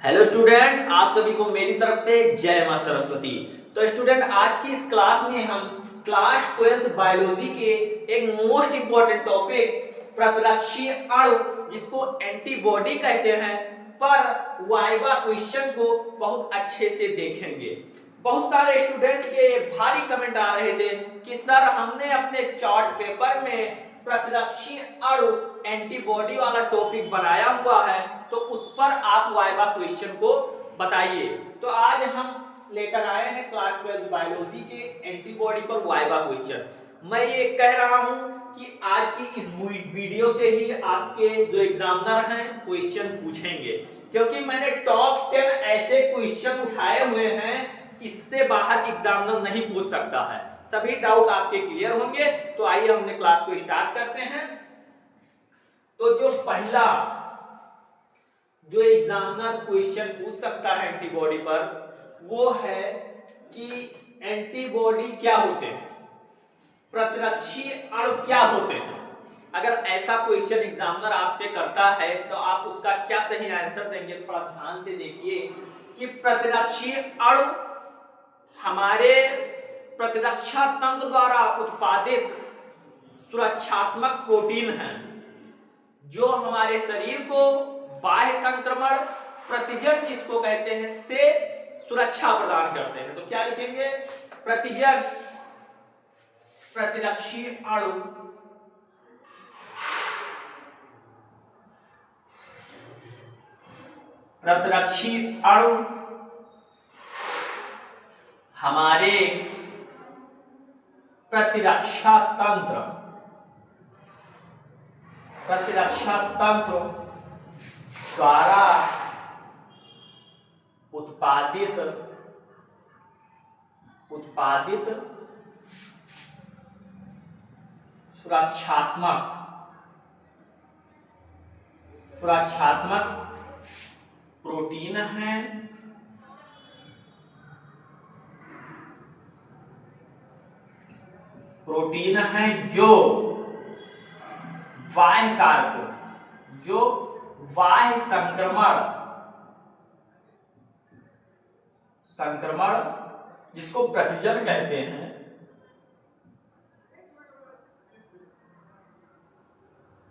Hello student, आप सभी को मेरी तरफ से जय मां सरस्वती। तो स्टूडेंट, आज की इस क्लास में हम क्लास 12th बायोलॉजी के एक मोस्ट इंपॉर्टेंट टॉपिक प्रतिरक्षी अणु, जिसको एंटीबॉडी कहते हैं, पर वाइवा क्वेश्चन को बहुत अच्छे से देखेंगे। बहुत सारे स्टूडेंट के भारी कमेंट आ रहे थे कि सर, हमने अपने चार्ट पेपर में प्रतिरक्षी अणु एंटीबॉडी वाला टॉपिक बनाया हुआ है, तो उस पर आप वाइवा क्वेश्चन को बताइए। तो आज हम लेकर आए हैं क्लास 12 बायोलॉजी के एंटीबॉडी पर वाइवा क्वेश्चन। मैं ये कह रहा हूं कि आज की इस वीडियो से ही आपके जो एग्जामिनर हैं क्वेश्चन पूछेंगे, क्योंकि मैंने टॉप 10 ऐसे क्वेश्चन उठाए हुए हैं, इससे बाहर एग्जामिनर नहीं पूछ सकता है। सभी डाउट आपके क्लियर होंगे। तो आइए हमने क्लास को स्टार्ट करते हैं। तो जो पहला जो एग्जामिनर क्वेश्चन पूछ सकता है एंटीबॉडी पर, वो है कि एंटीबॉडी क्या होते हैं, प्रतिरक्षी अणु क्या होते हैं। अगर ऐसा क्वेश्चन एग्जामिनर आपसे करता है तो आप उसका क्या सही आंसर देंगे, थोड़ा ध्यान से देखिए कि प्रतिरक्षी अणु हमारे प्रतिरक्षा तंत्र द्वारा उत्पादित सुरक्षात्मक प्रोटीन हैं, जो हमारे शरीर को बाह्य संक्रमण, प्रतिजन जिसको कहते हैं, से सुरक्षा प्रदान करते हैं। तो क्या लिखेंगे? प्रतिजन, प्रतिरक्षी अणु प्रतिरक्षी अणु हमारे प्रतिरक्षा तंत्र द्वारा उत्पादित सुरक्षात्मक प्रोटीन हैं, जो बाह्य कारकों, जो बाह्य संक्रमण जिसको प्रतिजन कहते हैं,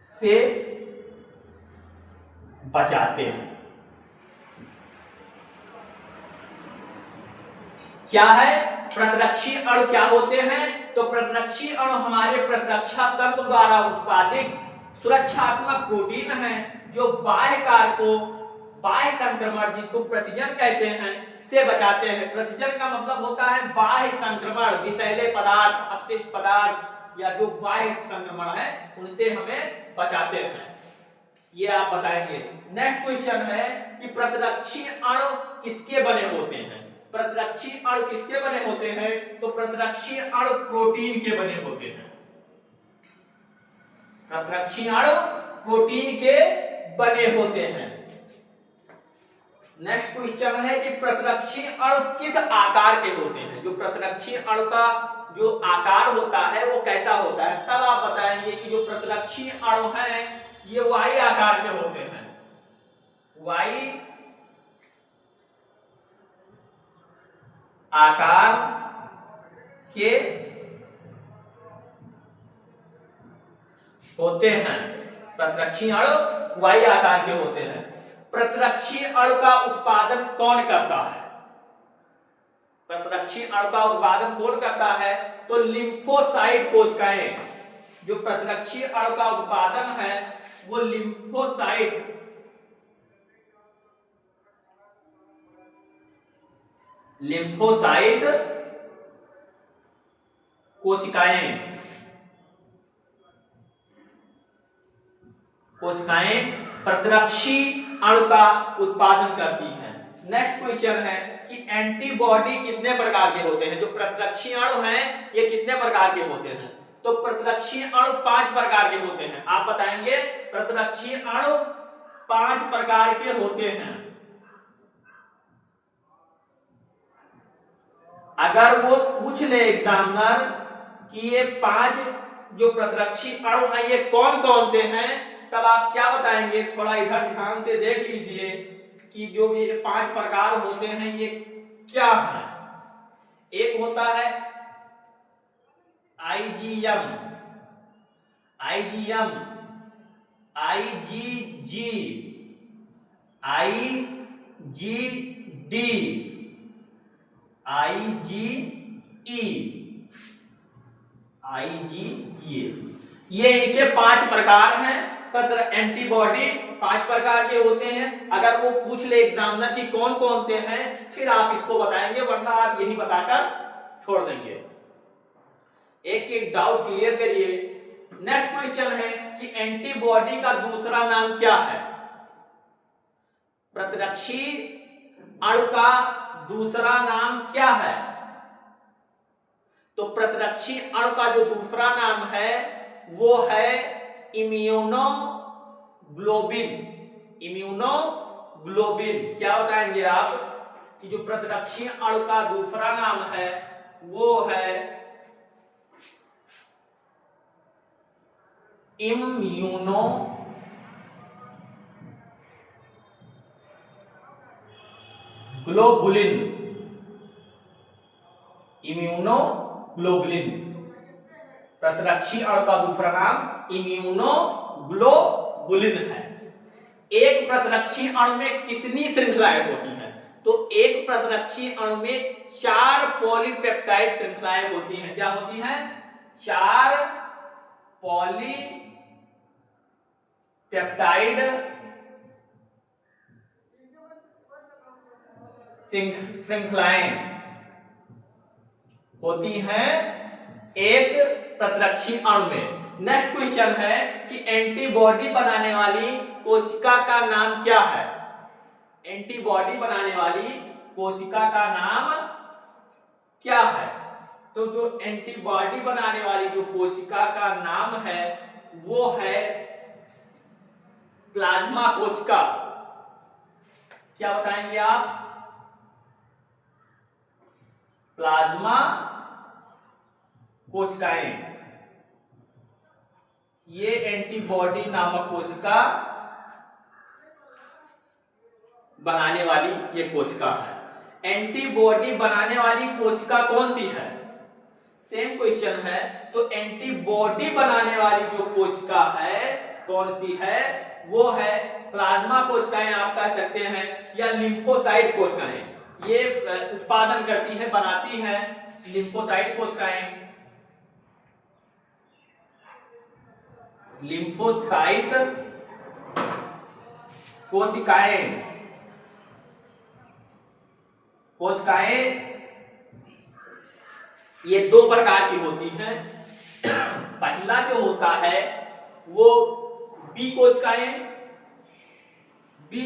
से बचाते हैं। क्या है? प्रतिरक्षी अणु क्या होते हैं? तो प्रतिरक्षी अणु हमारे प्रतिरक्षा तंत्र द्वारा उत्पादित सुरक्षात्मक प्रोटीन हैं, जो बाह्य कारकों, बाह्य संक्रमण जिसको प्रतिजन कहते हैं, से बचाते हैं। प्रतिजन का मतलब होता है बाह्य संक्रमण, विषैले पदार्थ, अपशिष्ट पदार्थ या जो बाह्य संक्रमण है, उनसे हमें बचाते हैं। ये आप बताएंगे। नेक्स्ट क्वेश्चन है कि प्रतिरक्षी अणु किसके बने होते हैं? प्रतिरक्षी अणु किसके बने होते हैं? तो प्रतिरक्षी अणु प्रोटीन के बने होते हैं। प्रतिरक्षी अणु प्रोटीन के बने होते हैं। नेक्स्ट क्वेश्चन है कि प्रतिरक्षी अणु किस आकार के होते हैं? जो प्रतिरक्षी अणु का जो आकार होता है वो कैसा होता है? तब आप बताएंगे कि जो प्रतिरक्षी अणु हैं ये वाई आकार के होते हैं। वाई आकार के होते हैं। प्रतिरक्षी अणु वाई आकार के होते हैं। प्रतिरक्षी अणु का उत्पादन कौन करता है? प्रतिरक्षी अणु का उत्पादन कौन करता है? तो लिम्फोसाइट कोशिकाएं। जो प्रतिरक्षी अणु का उत्पादन है वो लिम्फोसाइट कोशिकाएं प्रतिरक्षी अणु का उत्पादन करती हैं। नेक्स्ट क्वेश्चन है कि एंटीबॉडी कितने प्रकार के होते हैं? जो प्रतिरक्षी अणु हैं ये कितने प्रकार के होते हैं? तो प्रतिरक्षी अणु 5 प्रकार के होते हैं। आप बताएंगे प्रतिरक्षी अणु 5 प्रकार के होते हैं। अगर वो पूछ ले एग्जामिनर कि ये 5 जो प्रतिरक्षी अणु हैं ये कौन कौन से हैं, तब आप क्या बताएंगे? थोड़ा इधर ध्यान से देख लीजिए कि कि जो ये 5 प्रकार होते हैं ये क्या है। एक होता है IgM, IgM, IgG, IgD, IgE, IgA. ये इनके 5 प्रकार हैं। एंटीबॉडी 5 प्रकार के होते हैं। अगर वो पूछ ले एग्जामिनर कि कौन कौन से हैं, फिर आप इसको बताएंगे, वरना आप यही बताकर छोड़ देंगे। एक एक डाउट क्लियर करिए। नेक्स्ट क्वेश्चन है कि एंटीबॉडी का दूसरा नाम क्या है। प्रतिरक्षी अणु का दूसरा नाम क्या है। तो प्रतिरक्षी अणु का जो दूसरा नाम है वो है इम्यूनोग्लोबिन। इम्यूनोग्लोबिन। क्या बताएंगे आप कि जो प्रतिरक्षी अणु का दूसरा नाम है वो है इम्यूनोग्लोबुलिन। इम्यूनोग्लोबुलिन। प्रतिरक्षी अणु का दूसरा नाम इम्यूनोग्लोबुलिन है। एक प्रतिरक्षी अणु में कितनी श्रृंखलाएं होती हैं। तो एक प्रतिरक्षी अणु में 4 पॉलीपेप्टाइड श्रृंखलाएं होती हैं। क्या होती हैं? 4 पॉलीपेप्टाइड श्रृंखलाएं होती हैं एक प्रतिरक्षी अणु में। नेक्स्ट क्वेश्चन है कि एंटीबॉडी बनाने वाली कोशिका का नाम क्या है। एंटीबॉडी बनाने वाली कोशिका का नाम क्या है। तो जो एंटीबॉडी बनाने वाली जो कोशिका का नाम है वो है प्लाज्मा कोशिका। क्या बताएंगे आप? प्लाज्मा कोशिकाएं। ये एंटीबॉडी नामक कोशिका बनाने वाली ये कोशिका है। एंटीबॉडी बनाने वाली कोशिका कौन सी है? सेम क्वेश्चन है। तो एंटीबॉडी बनाने वाली जो कोशिका है कौन सी है? वो है प्लाज्मा कोशिकाएं आप कह सकते हैं, या लिम्फोसाइट कोशिकाएं। ये उत्पादन करती है, बनाती है लिम्फोसाइट कोशिकाएं। लिम्फोसाइट कोशिकाएं ये 2 प्रकार की होती हैं। पहला जो होता है वो बी कोशिकाएं, बी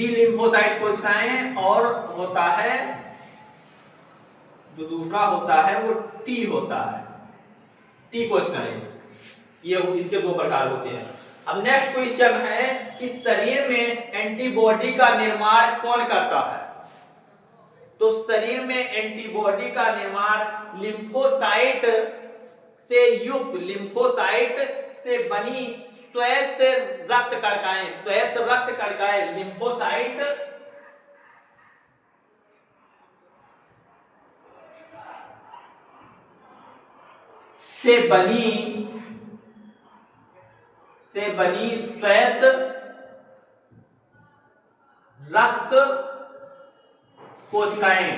लिम्फोसाइट कोशिकाएं, और होता है जो दूसरा होता है वो टी होता है, टी कोशिकाएं। ये इनके 2 प्रकार होते हैं। अब नेक्स्ट क्वेश्चन है कि शरीर में एंटीबॉडी का निर्माण कौन करता है। तो शरीर में एंटीबॉडी का निर्माण लिम्फोसाइट से युक्त, लिम्फोसाइट से बनी श्वेत रक्त कणिकाएं, श्वेत रक्त कणिकाएं, लिम्फोसाइट से बनी श्वेत रक्त कोशिकाएं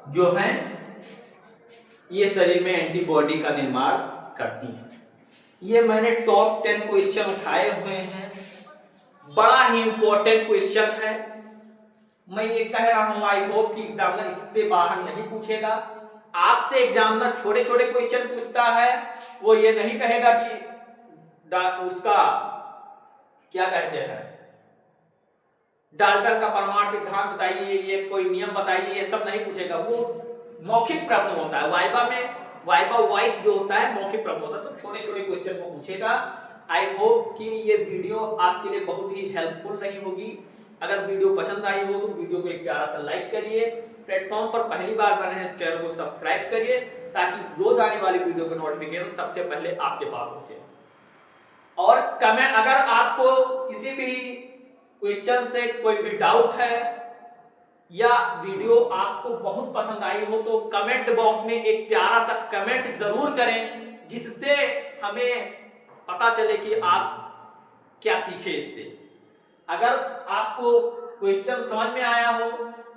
जो हैं ये शरीर में एंटीबॉडी का निर्माण करती हैं। ये मैंने टॉप 10 क्वेश्चन उठाए हुए हैं। बड़ा ही इंपॉर्टेंट क्वेश्चन है। मैं ये कह रहा हूं आई होप कि एग्जामिनर इससे बाहर नहीं पूछेगा। आपसे एग्जामिनर छोटे छोटे क्वेश्चन पूछता है, वो ये नहीं कहेगा कि उसका क्या कहते हैं डाल्टन का परमाणु सिद्धांत बताइए, ये कोई नियम बताइए, ये सब नहीं पूछेगा। वो मौखिक प्रश्न होता है। वाइवा में वाइवा वॉइस जो होता है मौखिक प्रश्न होता है, तो छोटे छोटे क्वेश्चन को पूछेगा। आई होप कि ये वीडियो आपके लिए बहुत ही हेल्पफुल रही होगी। अगर वीडियो पसंद आई हो तो वीडियो को एक प्यारा सा लाइक करिए। प्लेटफॉर्म पर पहली बार बने हैं चैनल को सब्सक्राइब करिए ताकि रोज आने वाली वीडियो का नोटिफिकेशन सबसे पहले आपके पास पहुंचे। और कमेंट, अगर आपको किसी भी क्वेश्चन से कोई भी डाउट है या वीडियो आपको बहुत पसंद आई हो तो कमेंट बॉक्स में एक प्यारा सा कमेंट जरूर करें, जिससे हमें पता चले कि आप क्या सीखे इससे। अगर आपको क्वेश्चन समझ में आया हो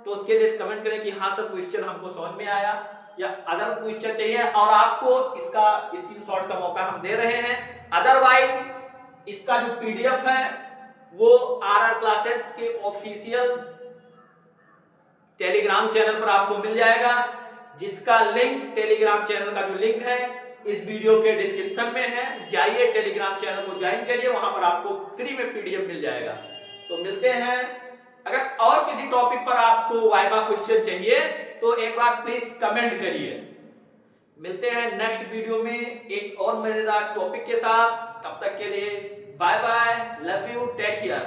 तो उसके लिए कमेंट करें कि हाँ सर क्वेश्चन हमको समझ में आया, या अदर क्वेश्चन चाहिए और आपको इसका स्क्रीनशॉट का मौका हम दे रहे हैं। अदरवाइज इसका जो पीडीएफ है वो आरआर क्लासेस के ऑफिशियल टेलीग्राम चैनल पर आपको मिल जाएगा, जिसका लिंक, टेलीग्राम चैनल का जो लिंक है इस वीडियो के डिस्क्रिप्शन में है। जाइए टेलीग्राम चैनल को ज्वाइन करिए, वहां पर आपको फ्री में पीडीएफ मिल जाएगा। तो मिलते हैं, अगर और किसी टॉपिक पर आपको वाइवा क्वेश्चन चाहिए तो एक बार प्लीज कमेंट करिए। मिलते हैं नेक्स्ट वीडियो में एक और मजेदार टॉपिक के साथ। तब तक के लिए bye bye, love you, take care.